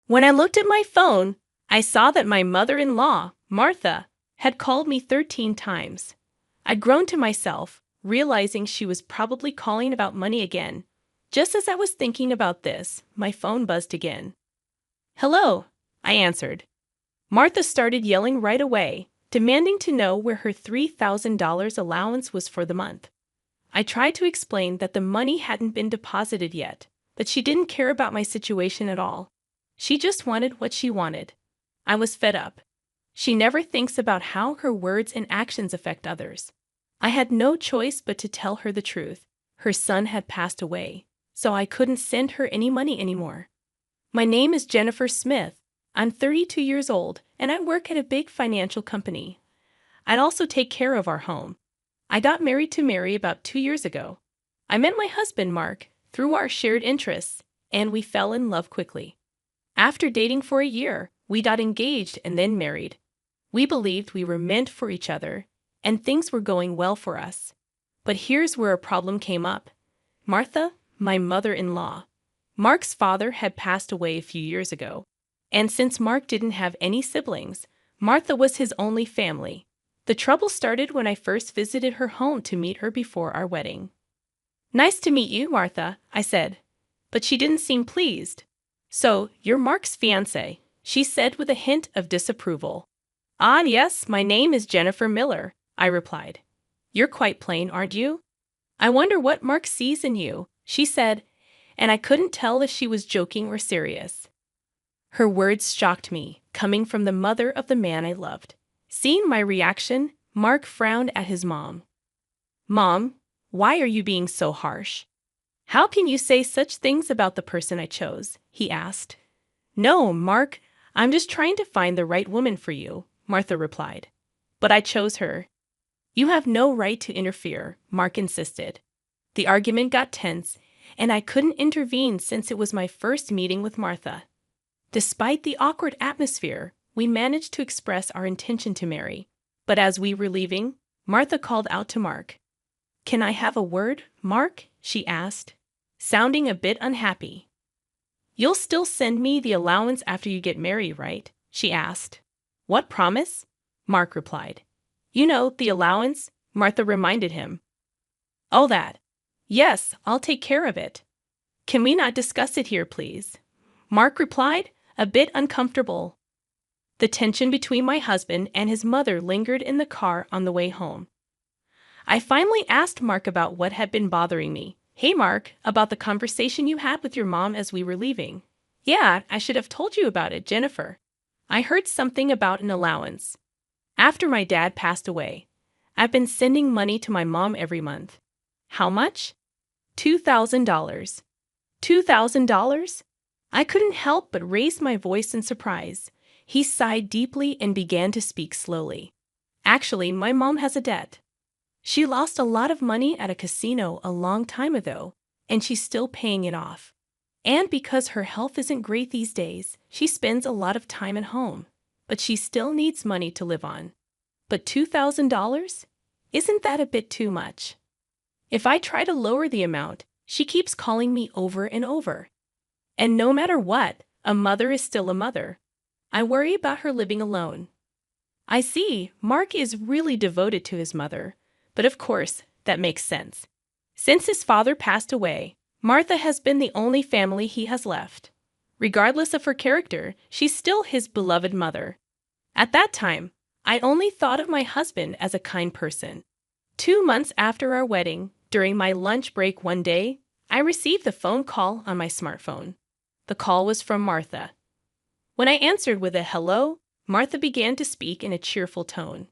When I looked at my phone, I saw that my mother-in-law, Martha, had called me 13 times. I groaned to myself, realizing she was probably calling about money again. Just as I was thinking about this, my phone buzzed again. "Hello," I answered. Martha started yelling right away, demanding to know where her $3,000 allowance was for the month. I tried to explain that the money hadn't been deposited yet, that she didn't care about my situation at all. She just wanted what she wanted. I was fed up. She never thinks about how her words and actions affect others. I had no choice but to tell her the truth. Her son had passed away, so I couldn't send her any money anymore. My name is Jennifer Smith. I'm 32 years old, and I work at a big financial company. I'd also take care of our home. I got married to Mary about 2 years ago. I met my husband, Mark, through our shared interests, and we fell in love quickly. After dating for a year, we got engaged and then married. We believed we were meant for each other, and things were going well for us. But here's where a problem came up. Martha, my mother-in-law. Mark's father had passed away a few years ago, and since Mark didn't have any siblings, Martha was his only family. The trouble started when I first visited her home to meet her before our wedding. "Nice to meet you, Martha," I said, but she didn't seem pleased. "So, you're Mark's fiancée," she said with a hint of disapproval. "Ah, yes, my name is Jennifer Miller," I replied. "You're quite plain, aren't you?" "I wonder what Mark sees in you," she said, and I couldn't tell if she was joking or serious. Her words shocked me, coming from the mother of the man I loved. Seeing my reaction, Mark frowned at his mom. "Mom, why are you being so harsh? How can you say such things about the person I chose?" he asked. "No, Mark, I'm just trying to find the right woman for you," Martha replied. "But I chose her." "You have no right to interfere," Mark insisted. The argument got tense, and I couldn't intervene since it was my first meeting with Martha. Despite the awkward atmosphere, we managed to express our intention to marry. But as we were leaving, Martha called out to Mark. "Can I have a word, Mark?" she asked, sounding a bit unhappy. "You'll still send me the allowance after you get married, right?" she asked. "What promise?" Mark replied. "You know, the allowance," Martha reminded him. "Oh, that. Yes, I'll take care of it." "Can we not discuss it here, please?" Mark replied, a bit uncomfortable. The tension between my husband and his mother lingered in the car on the way home. I finally asked Mark about what had been bothering me. "Hey, Mark, about the conversation you had with your mom as we were leaving." "Yeah, I should have told you about it, Jennifer. I heard something about an allowance. After my dad passed away, I've been sending money to my mom every month." "How much?" $2,000. $2,000? I couldn't help but raise my voice in surprise. He sighed deeply and began to speak slowly. "Actually, my mom has a debt. She lost a lot of money at a casino a long time ago, and she's still paying it off. And because her health isn't great these days, she spends a lot of time at home. But she still needs money to live on. But $2,000? Isn't that a bit too much? If I try to lower the amount, she keeps calling me over and over. And no matter what, a mother is still a mother. I worry about her living alone." I see, Mark is really devoted to his mother, but of course, that makes sense. Since his father passed away, Martha has been the only family he has left. Regardless of her character, she's still his beloved mother. At that time, I only thought of my husband as a kind person. 2 months after our wedding, during my lunch break one day, I received a phone call on my smartphone. The call was from Martha. When I answered with a hello, Martha began to speak in a cheerful tone.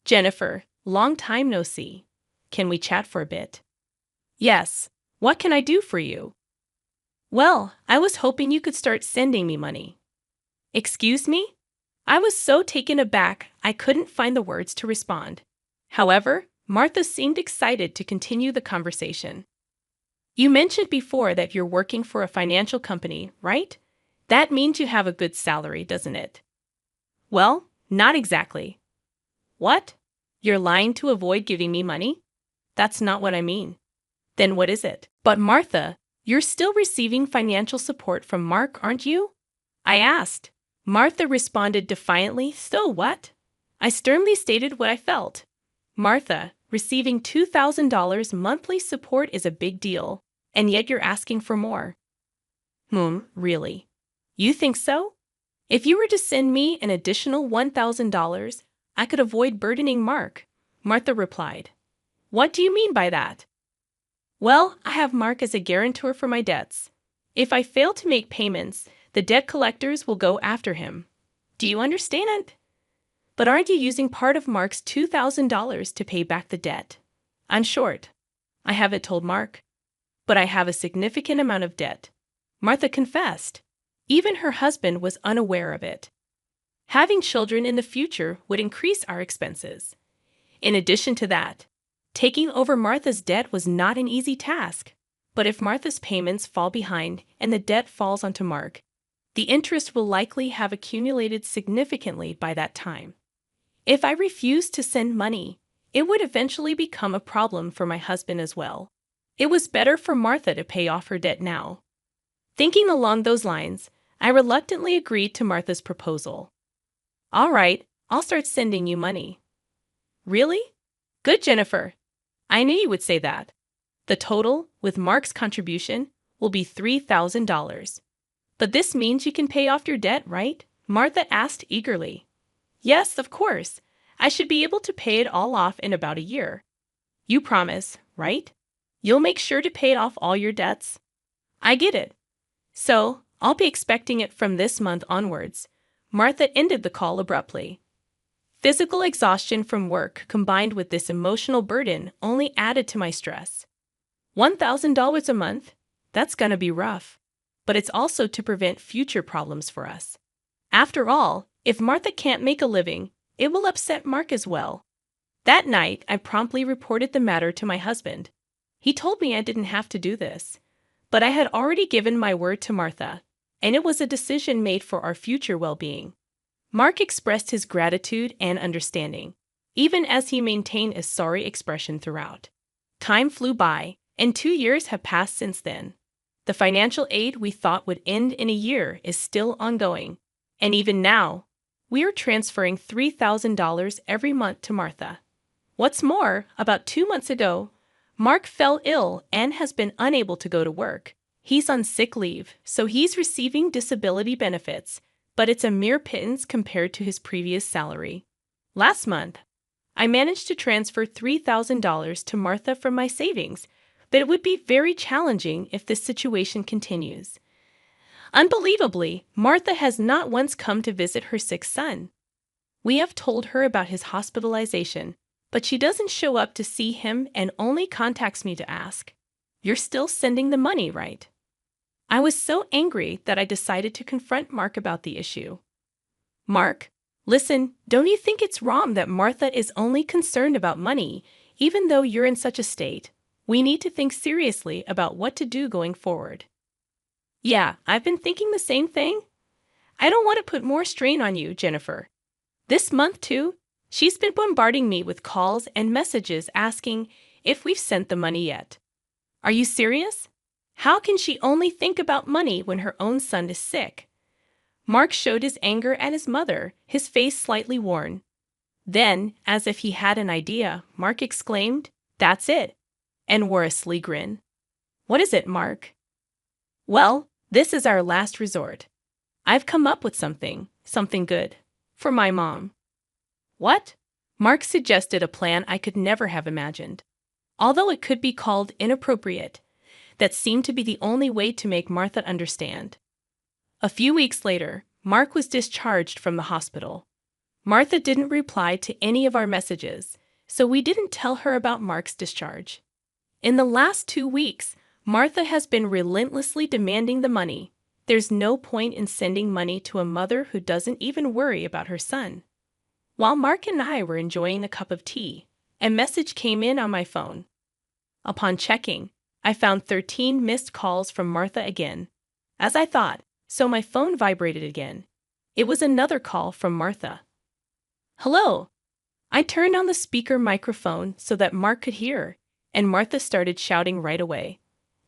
"Jennifer, long time no see. Can we chat for a bit?" "Yes. What can I do for you?" "Well, I was hoping you could start sending me money." "Excuse me?" I was so taken aback I couldn't find the words to respond. However, Martha seemed excited to continue the conversation. "You mentioned before that you're working for a financial company, right? That means you have a good salary, doesn't it?" "Well, not exactly." "What? You're lying to avoid giving me money?" "That's not what I mean." "Then what is it?" "But Martha, you're still receiving financial support from Mark, aren't you?" I asked. Martha responded defiantly, "So what?" I sternly stated what I felt. "Martha, receiving $2,000 monthly support is a big deal, and yet you're asking for more." Really? You think so? If you were to send me an additional $1,000, I could avoid burdening Mark, Martha replied. What do you mean by that? Well, I have Mark as a guarantor for my debts. If I fail to make payments, the debt collectors will go after him. Do you understand? But aren't you using part of Mark's $2,000 to pay back the debt? I'm short. I haven't told Mark. But I have a significant amount of debt. Martha confessed. Even her husband was unaware of it. Having children in the future would increase our expenses. In addition to that, taking over Martha's debt was not an easy task. But if Martha's payments fall behind and the debt falls onto Mark, the interest will likely have accumulated significantly by that time. If I refused to send money, it would eventually become a problem for my husband as well. It was better for Martha to pay off her debt now. Thinking along those lines, I reluctantly agreed to Martha's proposal. All right, I'll start sending you money. Really? Good, Jennifer. I knew you would say that. The total, with Mark's contribution, will be $3,000. But this means you can pay off your debt, right? Martha asked eagerly. Yes, of course. I should be able to pay it all off in about a year. You promise, right? You'll make sure to pay off all your debts? I get it. So, I'll be expecting it from this month onwards. Martha ended the call abruptly. Physical exhaustion from work combined with this emotional burden only added to my stress. $1,000 a month? That's gonna be rough. But it's also to prevent future problems for us. After all, if Martha can't make a living, it will upset Mark as well. That night, I promptly reported the matter to my husband. He told me I didn't have to do this. But I had already given my word to Martha, and it was a decision made for our future well-being. Mark expressed his gratitude and understanding, even as he maintained a sorry expression throughout. Time flew by, and 2 years have passed since then. The financial aid we thought would end in a year is still ongoing, and even now, we are transferring $3,000 every month to Martha. What's more, about 2 months ago, Mark fell ill and has been unable to go to work. He's on sick leave, so he's receiving disability benefits, but it's a mere pittance compared to his previous salary. Last month, I managed to transfer $3,000 to Martha from my savings, but it would be very challenging if this situation continues. Unbelievably, Martha has not once come to visit her sick son. We have told her about his hospitalization, but she doesn't show up to see him and only contacts me to ask, "You're still sending the money, right?" I was so angry that I decided to confront Mark about the issue. Mark, listen, don't you think it's wrong that Martha is only concerned about money, even though you're in such a state? We need to think seriously about what to do going forward. Yeah, I've been thinking the same thing. I don't want to put more strain on you, Jennifer. This month, too, she's been bombarding me with calls and messages asking if we've sent the money yet. Are you serious? How can she only think about money when her own son is sick? Mark showed his anger at his mother, his face slightly worn. Then, as if he had an idea, Mark exclaimed, "That's it," and wore a sly grin. What is it, Mark? Well, this is our last resort. I've come up with something good, for my mom. What? Mark suggested a plan I could never have imagined. Although it could be called inappropriate, that seemed to be the only way to make Martha understand. A few weeks later, Mark was discharged from the hospital. Martha didn't reply to any of our messages, so we didn't tell her about Mark's discharge. In the last 2 weeks, Martha has been relentlessly demanding the money. There's no point in sending money to a mother who doesn't even worry about her son. While Mark and I were enjoying a cup of tea, a message came in on my phone. Upon checking, I found 13 missed calls from Martha again. As I thought, so my phone vibrated again. It was another call from Martha. Hello. I turned on the speaker microphone so that Mark could hear, and Martha started shouting right away.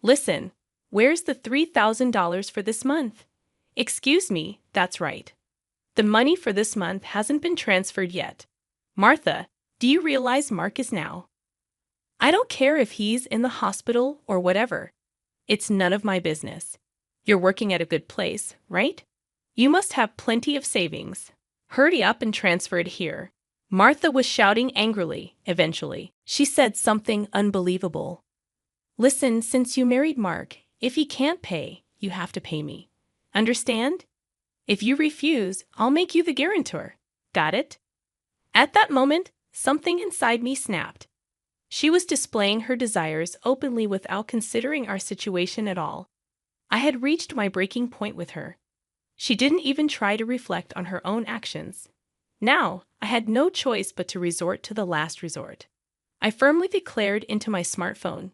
Listen, where's the $3,000 for this month? Excuse me, that's right. The money for this month hasn't been transferred yet. Martha, do you realize Mark is now? I don't care if he's in the hospital or whatever. It's none of my business. You're working at a good place, right? You must have plenty of savings. Hurry up and transfer it here. Martha was shouting angrily, eventually. She said something unbelievable. Listen, since you married Mark, if he can't pay, you have to pay me. Understand? If you refuse, I'll make you the guarantor. Got it? At that moment, something inside me snapped. She was displaying her desires openly without considering our situation at all. I had reached my breaking point with her. She didn't even try to reflect on her own actions. Now, I had no choice but to resort to the last resort. I firmly declared into my smartphone,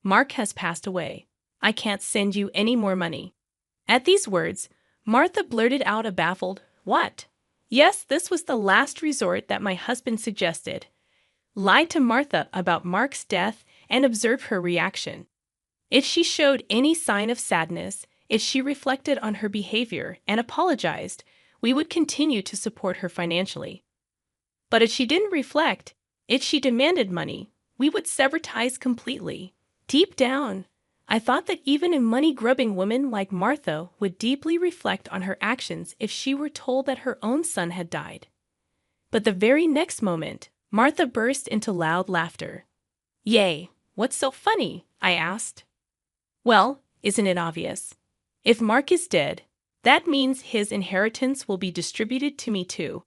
Mark has passed away. I can't send you any more money. At these words, Martha blurted out a baffled, "What?" Yes, this was the last resort that my husband suggested. Lied to Martha about Mark's death and observed her reaction. If she showed any sign of sadness, if she reflected on her behavior and apologized, we would continue to support her financially. But if she didn't reflect, if she demanded money, we would sever ties completely. Deep down, I thought that even a money-grubbing woman like Martha would deeply reflect on her actions if she were told that her own son had died. But the very next moment, Martha burst into loud laughter. "Yay, what's so funny?" I asked. "Well, isn't it obvious? If Mark is dead, that means his inheritance will be distributed to me too.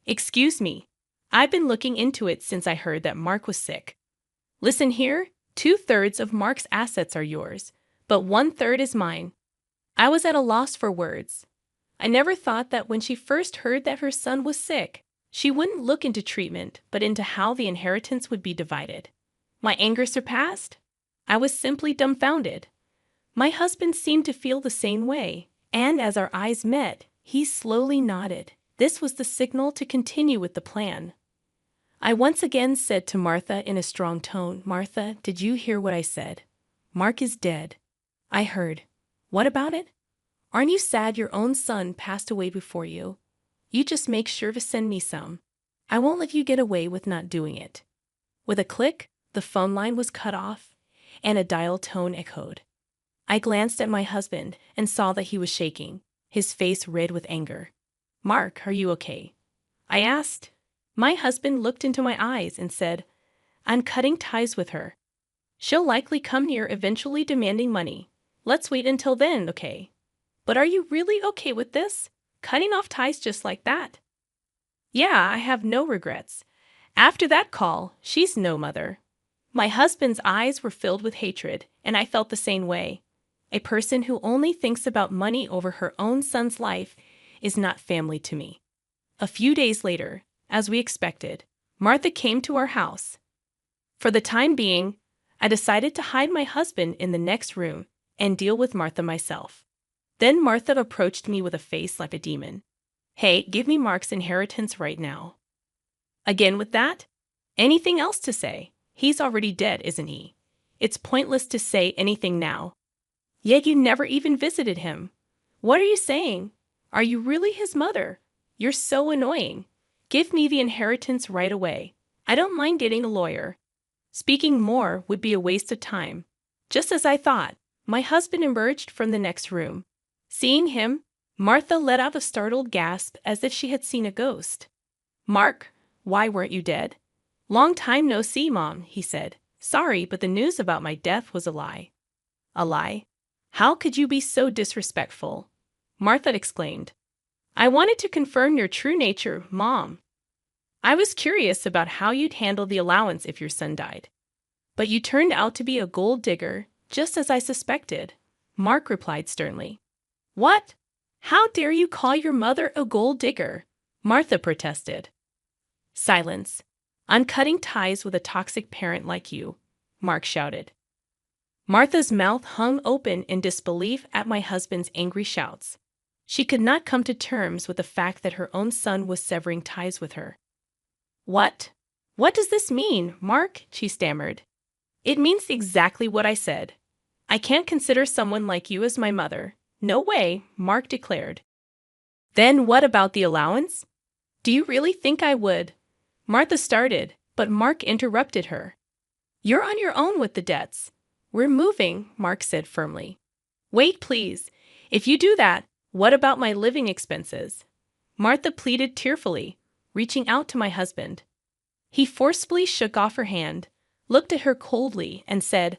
Excuse me, I've been looking into it since I heard that Mark was sick. Listen here, 2/3 of Mark's assets are yours, but 1/3 is mine." I was at a loss for words. I never thought that when she first heard that her son was sick, she wouldn't look into treatment, but into how the inheritance would be divided. My anger surpassed. I was simply dumbfounded. My husband seemed to feel the same way, and as our eyes met, he slowly nodded. This was the signal to continue with the plan. I once again said to Martha in a strong tone, "Martha, did you hear what I said? Mark is dead." "I heard. What about it? Aren't you sad your own son passed away before you? You just make sure to send me some. I won't let you get away with not doing it." With a click, the phone line was cut off, and a dial tone echoed. I glanced at my husband and saw that he was shaking, his face red with anger. "Mark, are you okay?" I asked. My husband looked into my eyes and said, "I'm cutting ties with her. She'll likely come here eventually demanding money. Let's wait until then, okay? But are you really okay with this? Cutting off ties just like that?" "Yeah, I have no regrets. After that call, she's no mother." My husband's eyes were filled with hatred, and I felt the same way. A person who only thinks about money over her own son's life is not family to me. A few days later, as we expected, Martha came to our house. For the time being, I decided to hide my husband in the next room and deal with Martha myself. Then Martha approached me with a face like a demon. "Hey, give me Mark's inheritance right now." Again with that? Anything else to say? He's already dead, isn't he? It's pointless to say anything now. Yet you never even visited him. What are you saying? Are you really his mother? You're so annoying. Give me the inheritance right away. I don't mind getting a lawyer. Speaking more would be a waste of time. Just as I thought, my husband emerged from the next room. Seeing him, Martha let out a startled gasp as if she had seen a ghost. "Mark, why weren't you dead?" "Long time no see, Mom," he said. "Sorry, but the news about my death was a lie." "A lie? How could you be so disrespectful?" Martha exclaimed. "I wanted to confirm your true nature, Mom. I was curious about how you'd handle the allowance if your son died. But you turned out to be a gold digger, just as I suspected," Mark replied sternly. "What? How dare you call your mother a gold digger?" Martha protested. "Silence. I'm cutting ties with a toxic parent like you," Mark shouted. Martha's mouth hung open in disbelief at my husband's angry shouts. She could not come to terms with the fact that her own son was severing ties with her. "What? What does this mean, Mark?" she stammered. "It means exactly what I said. I can't consider someone like you as my mother. No way, Mark declared. Then what about the allowance? Do you really think I would? Martha started, but Mark interrupted her. You're on your own with the debts. We're moving, Mark said firmly. Wait, please. If you do that, what about my living expenses? Martha pleaded tearfully, reaching out to my husband. He forcefully shook off her hand, looked at her coldly, and said,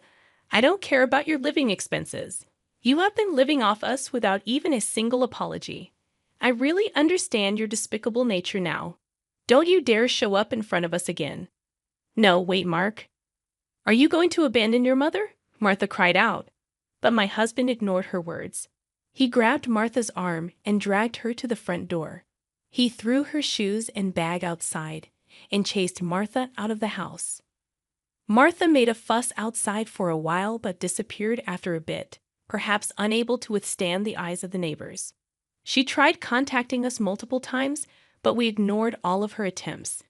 I don't care about your living expenses. You have been living off us without even a single apology. I really understand your despicable nature now. Don't you dare show up in front of us again. No, wait, Mark. Are you going to abandon your mother? Martha cried out. But my husband ignored her words. He grabbed Martha's arm and dragged her to the front door. He threw her shoes and bag outside and chased Martha out of the house. Martha made a fuss outside for a while but disappeared after a bit, perhaps unable to withstand the eyes of the neighbors. She tried contacting us multiple times, but we ignored all of her attempts.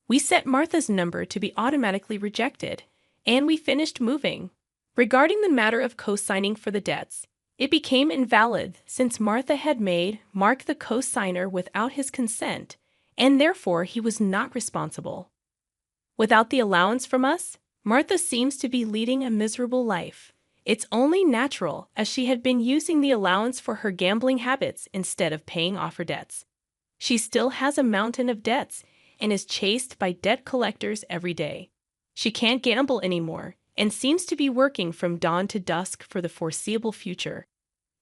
We set Martha's number to be automatically rejected, and we finished moving. Regarding the matter of co-signing for the debts, it became invalid since Martha had made Mark the co-signer without his consent, and therefore he was not responsible. Without the allowance from us, Martha seems to be leading a miserable life. It's only natural, as she had been using the allowance for her gambling habits instead of paying off her debts. She still has a mountain of debts and is chased by debt collectors every day. She can't gamble anymore and seems to be working from dawn to dusk for the foreseeable future.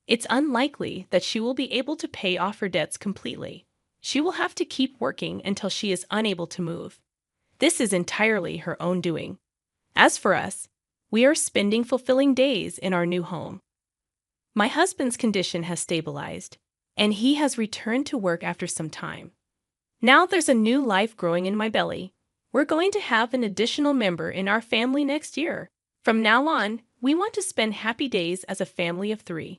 It's unlikely that she will be able to pay off her debts completely. She will have to keep working until she is unable to move. This is entirely her own doing. As for us, we are spending fulfilling days in our new home. My husband's condition has stabilized, and he has returned to work after some time. Now there's a new life growing in my belly. We're going to have an additional member in our family next year. From now on, we want to spend happy days as a family of 3.